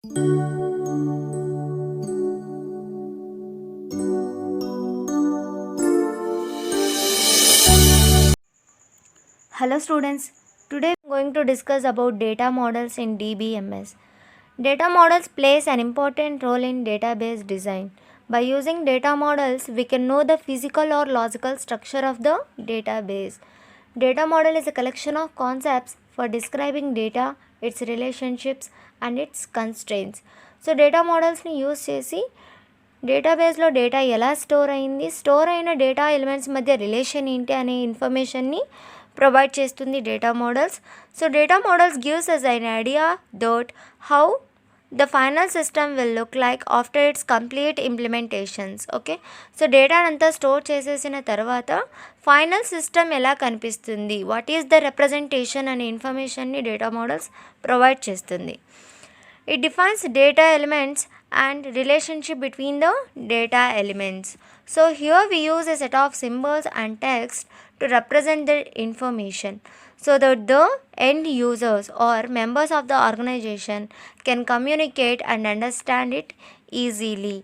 Hello students, today I am going to discuss about data models in DBMS. Data models plays an important role in database design. By using data models, we can know the physical or logical structure of the database. Data model is a collection of concepts for describing data, its relationships and its constraints. So data models ni use chesi డేటాబేస్లో data ఎలా store అయింది, store అయిన data elements మధ్య relation ఏంటి అనే ఇన్ఫర్మేషన్ని provide చేస్తుంది data models. So data models gives us an idea that how the final system will look like after its complete implementations. Okay, so డేటాను అంతా స్టోర్ చేసేసిన తర్వాత ఫైనల్ సిస్టమ్ ఎలా కనిపిస్తుంది, వాట్ ఈస్ ద రిప్రజెంటేషన్ అనే ఇన్ఫర్మేషన్ని data models provide చేస్తుంది. It defines data elements and relationship between the data elements. So here we use a set of symbols and text to represent the information so that the end users or members of the organization can communicate and understand it easily.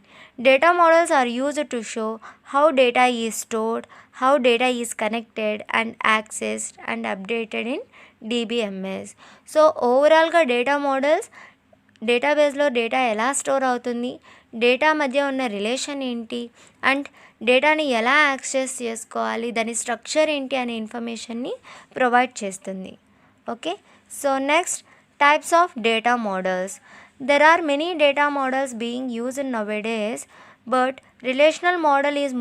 Data models are used to show how data is stored, how data is connected and accessed and updated in DBMS. So overall ga data models డేటాబేస్లో data ఎలా store అవుతుంది, data మధ్య ఉన్న relation ఏంటి and డేటాని ఎలా access చేసుకోవాలి, దాని స్ట్రక్చర్ ఏంటి అనే ఇన్ఫర్మేషన్ని ప్రొవైడ్ చేస్తుంది. Okay, so next types of data models. There are many data models being used nowadays, but relational model is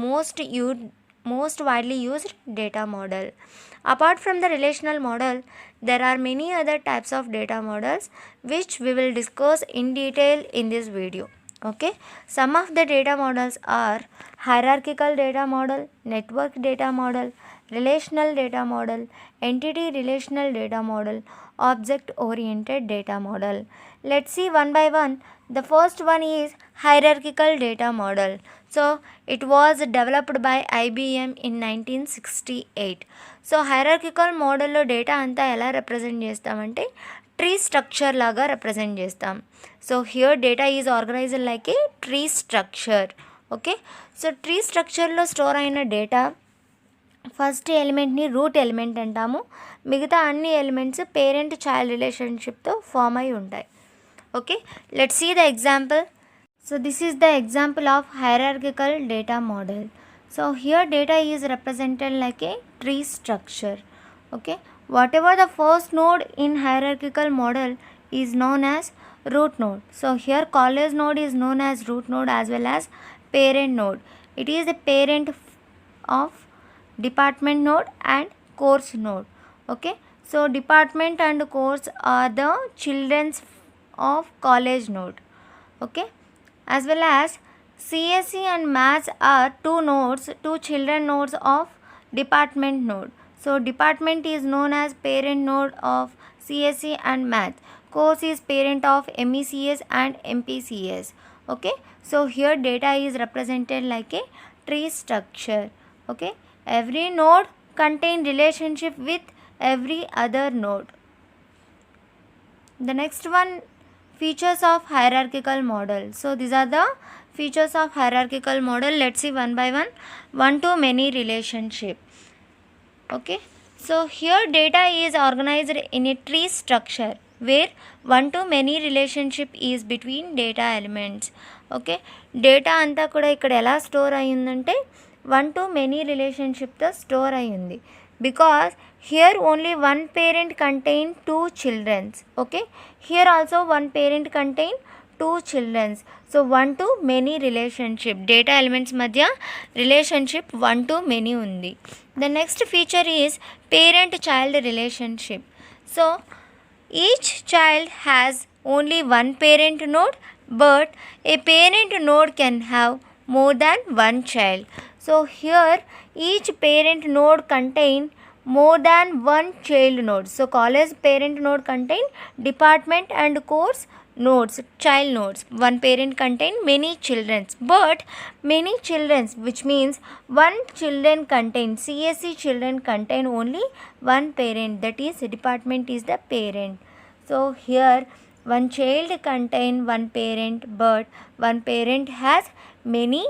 most widely used data model. Apart from the relational model, there are many other types of data models which we will discuss in detail in this video. Okay, some of the data models are hierarchical data model, network data model, relational data model, entity relational data model, object oriented data model. Let's see one by one. The first one is hierarchical data model. So it was developed by IBM in 1968. So hierarchical మోడల్లో data అంతా ఎలా represent చేస్తామంటే tree structure లాగా represent చేస్తాం. So here data is organized like a tree structure. Okay, so tree స్ట్రక్చర్లో store అయిన data first ఎలిమెంట్ని root element అంటాము, మిగతా అన్ని ఎలిమెంట్స్ పేరెంట్ చైల్డ్ రిలేషన్షిప్తో ఫామ్ అయి ఉంటాయి. Okay, let's see the example. So this is the example of hierarchical data model. So here data is represented like a tree structure. Okay, whatever the first node in hierarchical model is known as root node. So here college node is known as root node as well as parent node. It is the parent of department node and course node. Okay, so department and course are the children of college node. Okay, as well as CSE and maths are two children nodes of department node. So department is known as parent node of CSE and math. Course is parent of MECS and MPCS. Okay, so here data is represented like a tree structure. Okay, every node contain relationship with every other node. The next one, features of hierarchical model. So these are the features of hierarchical model. Let's see one by one. One to many relationship. Okay, so here data is organized in a tree structure where one to many relationship is between data elements. Okay, data అంతా కూడా ఇక్కడ ఎలా store అయ్యిందంటే one to many రిలేషన్షిప్తో store అయ్యింది. Because here only one parent contain two childrens. Okay, here also one parent contain two childrens. So one to many relationship, data elements madhya relationship one to many undi. The next feature is parent child relationship. So each child has only one parent node, but a parent node can have more than one child. So here each parent node contain more than one child node. So college parent node contain department and course nodes, child nodes. One parent contain many children, but many children, which means one children contain, CSE children contain only one parent, that is department is the parent. So here one child contain one parent, but one parent has many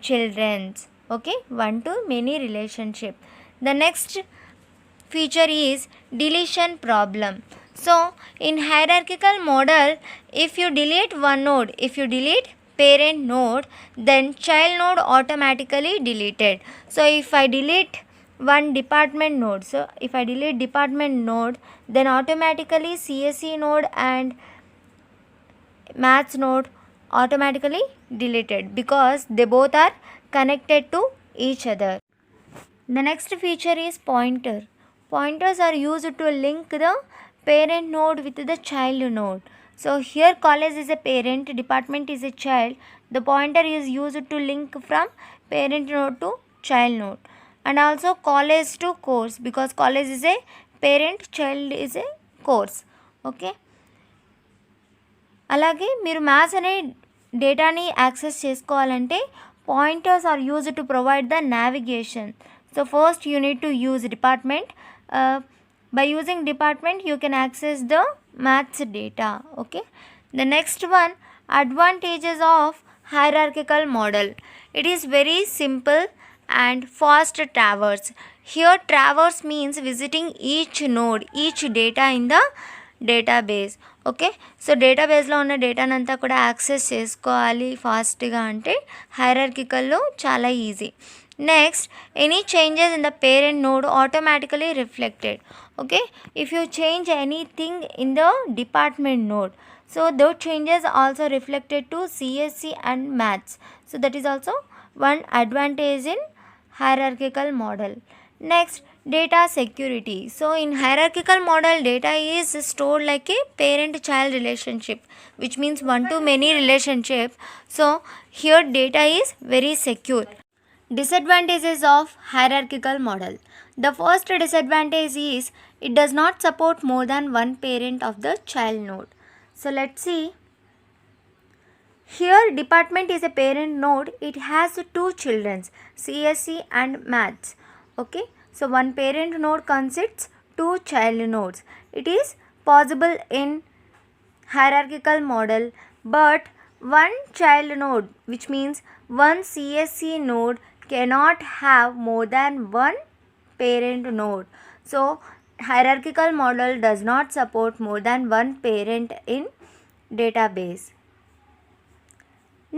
children. Okay, one to many relationship. The next feature is deletion problem. So in hierarchical model, if you delete one node, if you delete parent node, then child node automatically deleted. So if I delete one department node, so if I delete department node, then automatically CSE node and maths node automatically deleted, because they both are connected to each other. The next feature is pointer. Pointers are used to link the parent node with the child node. So here college is a parent, department is a child. The pointer is used to link from parent node to child node. And also college to course, because college is a parent, child is a course. Okay. అలాగే మీరు maths అనే డేటాని access చేసుకోవాలంటే pointers are use to provide the navigation. So first you need to use department. By using department you can access the maths data. Okay. The next one, advantages of hierarchical model. It is very simple and fast traverse. Here traverse means visiting each node, each data in the database. Okay. So డేటాబేస్లో ఉన్న డేటాను అంతా కూడా access చేసుకోవాలి ఫాస్ట్గా అంటే హైరార్కికల్లో చాలా easy. Next, any changes in the parent node automatically reflected. Okay. If you change anything in the department node, so those changes also reflected to CSE and maths. So that is also one advantage in hierarchical model. Next, data security. So in hierarchical model, data is stored like a parent child relationship, which means one to many relationship. So here data is very secure. Disadvantages of hierarchical model. The first disadvantage is it does not support more than one parent of the child node. So let's see. Here department is a parent node. It has two children, CSE and maths. Okay. So one parent node consists two child nodes. It is possible in hierarchical model, but one child node, which means one CSE node, cannot have more than one parent node. So hierarchical model does not support more than one parent in database.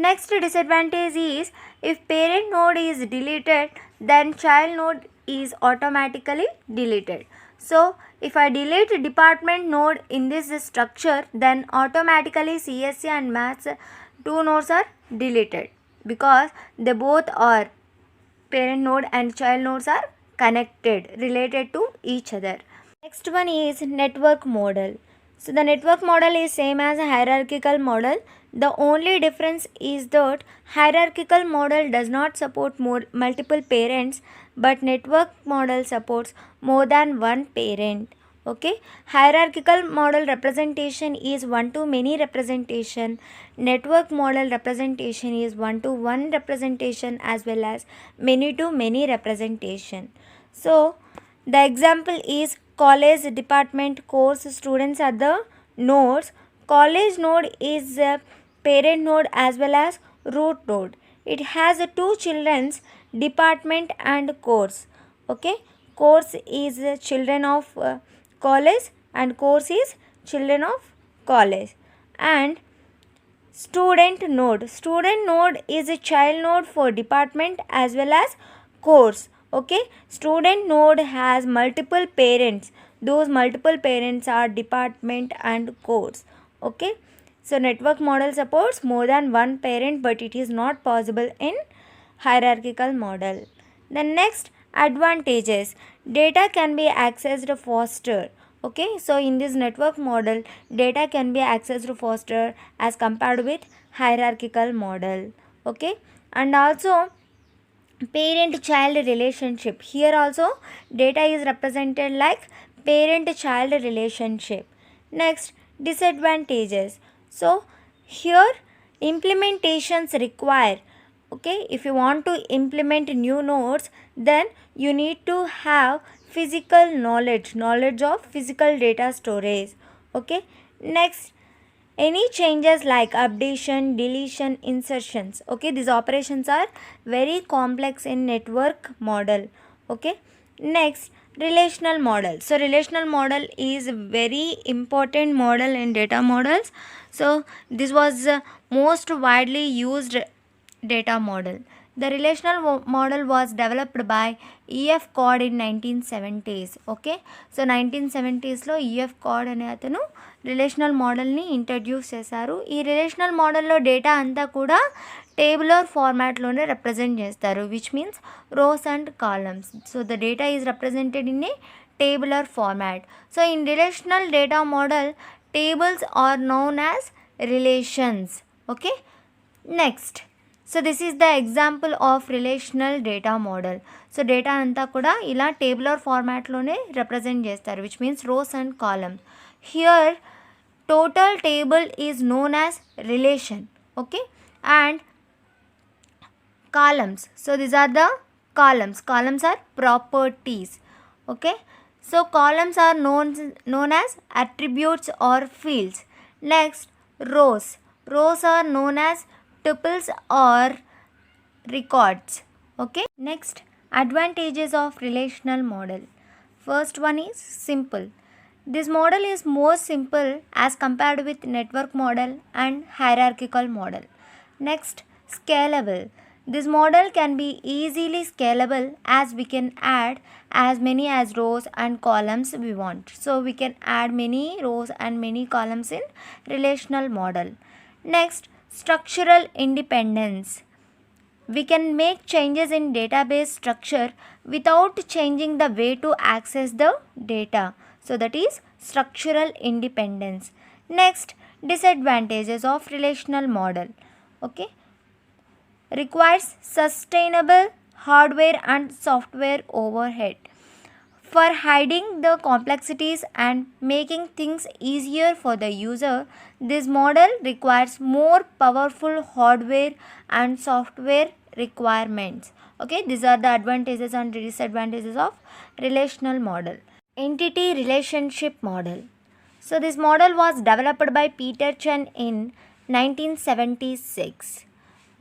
Next disadvantage is if parent node is deleted, then child node is automatically deleted. So if I delete department node in this structure, then automatically CSE and maths two nodes are deleted, because they both are parent node and child nodes are connected, related to each other. Next one is network model. So the network model is same as a hierarchical model. The only difference is that hierarchical model does not support multiple parents, but network model supports more than one parent. Okay. Hierarchical model representation is one to many representation. Network model representation is one to one representation as well as many to many representation. So the example is college, department, course, students are the nodes. College node is a parent node as well as root node. It has two children, department and course. Okay. Course is children of college and course is children of college. And student node is a child node for department as well as course. Okay. Student node has multiple parents. Those multiple parents are department and course. Okay. So network model supports more than one parent, but it is not possible in hierarchical model. The next advantages, data can be accessed faster. Okay. So in this network model, data can be accessed faster as compared with hierarchical model. Okay. And also parent child relationship, here also data is represented like parent child relationship. Next, disadvantages. So here implementations require, okay, if you want to implement new nodes, then you need to have physical knowledge of physical data storage. Okay. Next, Any changes like updation, deletion, insertions. Okay, these operations are very complex in network model. Okay, next, relational model. So relational model is a very important model in data models. So this was most widely used data model. The relational model was developed by EF Codd in 1970s. Okay, so 1970స్లో EF Codd అనే అతను relational మోడల్ని introduce చేశారు. ఈ relational మోడల్లో data అంతా కూడా tabular ఫార్మాట్లోనే represent చేస్తారు, which means rows and columns. So the data is represented in a tabular format. So in relational data model, tables are known as relations. Okay, next, so this is the example of relational data model. So data anta kuda ila tabular format lone represent చేస్తారు, which means rows and columns. Here total table is known as relation. Okay, and columns, so these are the columns are properties. Okay, so columns are known as attributes or fields. Next, rows are known as tuples or records. Okay, next, advantages of relational model. First one is simple. This model is more simple as compared with network model and hierarchical model. Next, scalable. This model can be easily scalable as we can add as many as rows and columns we want. So we can add many rows and many columns in relational model. Next, structural independence. We can make changes in database structure without changing the way to access the data. So that is structural independence. Next, disadvantages of relational model. Okay, requires sustainable hardware and software overhead. For hiding the complexities and making things easier for the user, this model requires more powerful hardware and software requirements. Okay, these are the advantages and disadvantages of relational model. Entity relationship model. So this model was developed by Peter Chen in 1976.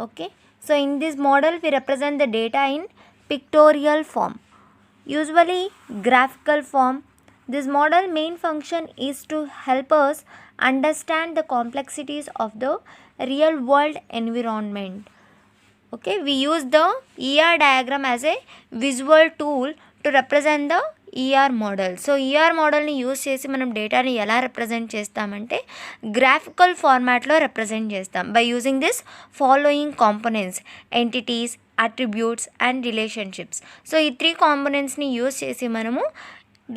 Okay, so in this model we represent the data in pictorial form, usually graphical form. This model main function is to help us understand the complexities of the real world environment. Okay, we use the ER diagram as a visual tool to represent the ER model. సో ER మోడల్ని use చేసి మనం డేటాని ఎలా represent చేస్తామంటే graphical ఫార్మాట్లో represent చేస్తాం by using this following components: entities, attributes and relationships. So ఈ 3 కాంపోనెంట్స్ని యూజ్ చేసి మనము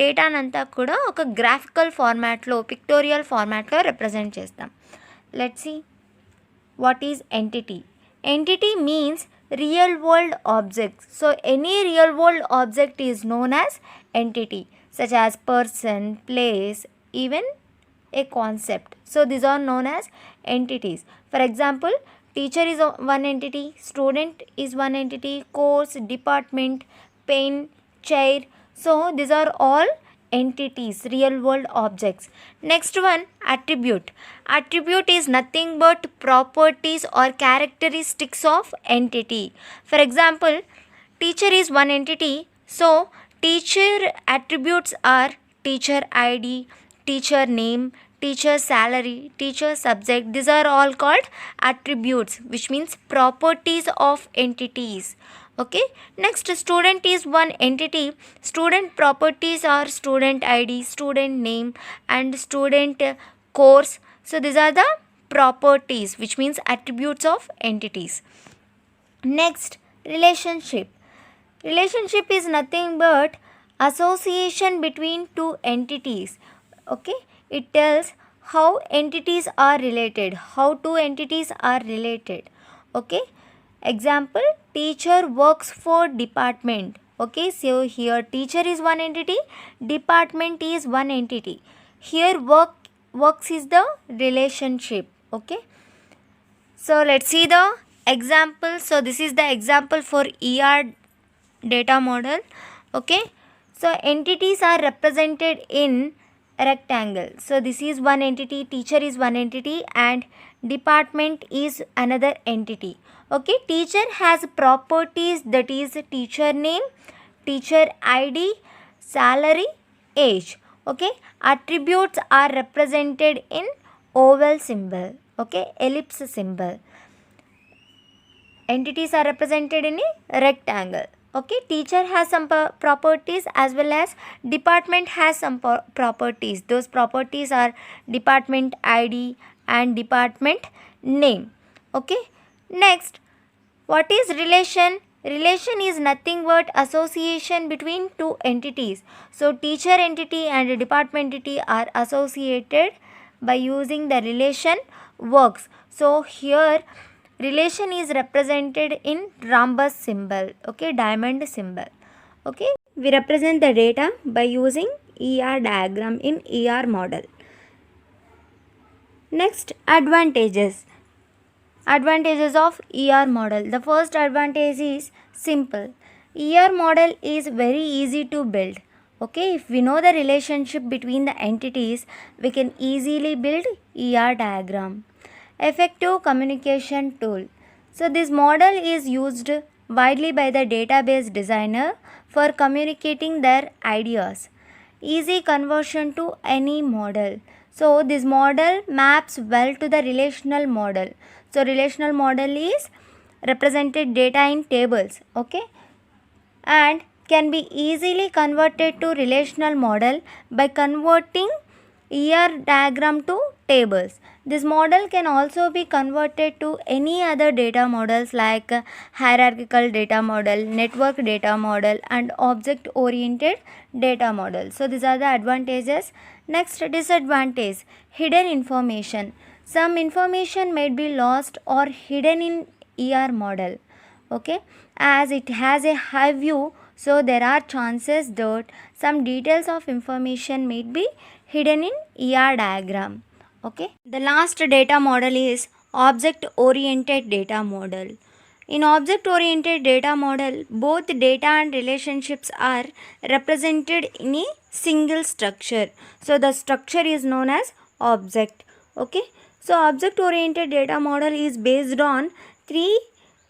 డేటానంతా కూడా ఒక గ్రాఫికల్ ఫార్మాట్లో, పిక్టోరియల్ ఫార్మాట్లో రిప్రజెంట్ చేస్తాం. Let's see what is entity. Entity means real world objects. So any real world object is known as entity, such as person, place, even a concept. So these are known as entities. For example, teacher is one entity, student is one entity, course, department, pen, chair. So these are all entities, real world objects. Next one, attribute. Attribute is nothing but properties or characteristics of entity. For example, teacher is one entity, so teacher attributes are teacher ID, teacher name, teacher salary, teacher subject. These are all called attributes, which means properties of entities. Okay, next, student is one entity. Student properties are student ID, student name and student course. So these are the properties, which means attributes of entities. Next, relationship. Relationship is nothing but association between two entities. Okay, it tells how entities are related, how two entities are related. Okay, example, teacher works for department. Okay, so here teacher is one entity, department is one entity. Here works is the relationship. Okay, so let's see the example. So this is the example for ER data model. Okay, so entities are represented in rectangle. So this is one entity, teacher is one entity, and department is another entity. Okay, teacher has properties, that is teacher name, teacher ID, salary, age. Okay, attributes are represented in oval symbol. Okay, ellipse symbol. Entities are represented in a rectangle. Okay, teacher has some properties as well as department has some properties. Those properties are department ID and department name. Okay, next, what is relation? Relation is nothing but association between two entities. So teacher entity and department entity are associated by using the relation works. So here relation is represented in rhombus symbol. Okay, diamond symbol. Okay, we represent the data by using ER diagram in ER model. Next, advantages. Advantages of ER model. The first advantage is simple. ER model is very easy to build. Okay, if we know the relationship between the entities, we can easily build ER diagram. Effective communication tool. So this model is used widely by the database designer for communicating their ideas. Easy conversion to any model. So this model maps well to the relational model. So relational model is represented data in tables. Okay, and can be easily converted to relational model by converting ER diagram to tables. This model can also be converted to any other data models like hierarchical data model, network data model, and object oriented data model. So these are the advantages. Next, disadvantage, hidden information. Some information may be lost or hidden in ER model. Okay, as it has a high view, so there are chances that some details of information may be hidden in ER diagram. Okay, the last data model is object oriented data model. In object oriented data model, both data and relationships are represented in a single structure. So the structure is known as object. Okay, so object oriented data model is based on three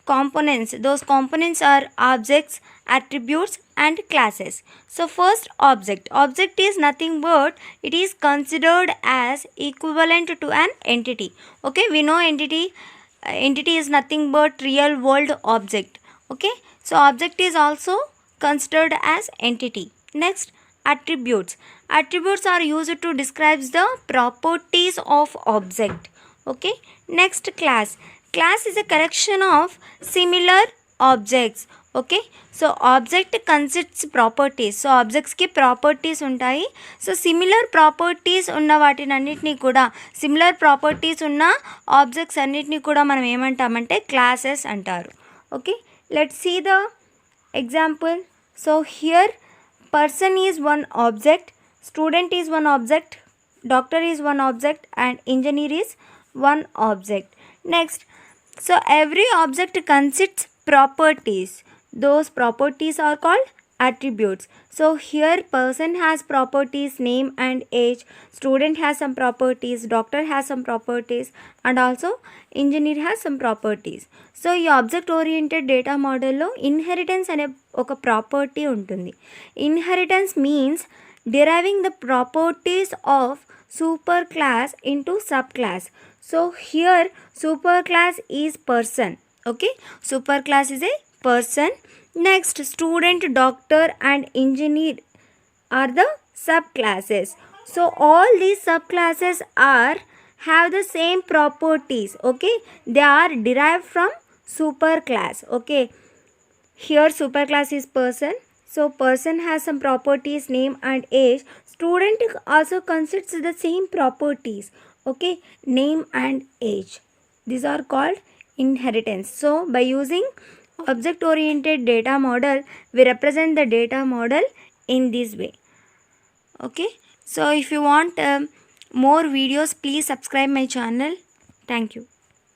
components. Those components are objects, attributes, and classes. So first, object. Object is nothing but it is considered as equivalent to an entity. Okay, we know entity is nothing but real world object. Okay, so object is also considered as entity. Next, attributes. Attributes are used to describe the properties of object. Okay, next, class. Class is a collection of similar objects. Okay, so object consists properties. So objects ki properties untayi. So similar properties unna vatinannitni kuda, similar properties unna objects annitni kuda manam emantamante classes antaru. Okay, let's see the example. So here person is one object, student is one object, doctor is one object, and engineer is one object. Next, so every object consists properties. Those properties are called attributes. So here person has properties name and age, student has some properties, doctor has some properties, and also engineer has some properties. So ఈ object oriented data మోడల్లో inheritance అనే ఒక property ఉంటుంది. Inheritance means deriving the properties of superclass into subclass. So here superclass is person. Okay, superclass is a person. Next, student, doctor, and engineer are the subclasses. So all these subclasses have the same properties. Okay, they are derived from superclass. Okay, here superclass is person. So person has some properties name and age. Student also consists the same properties. Okay, name and age. These are called inheritance. So by using object oriented data model, we represent the data model in this way. Okay, so if you want more videos, please subscribe my channel. Thank you.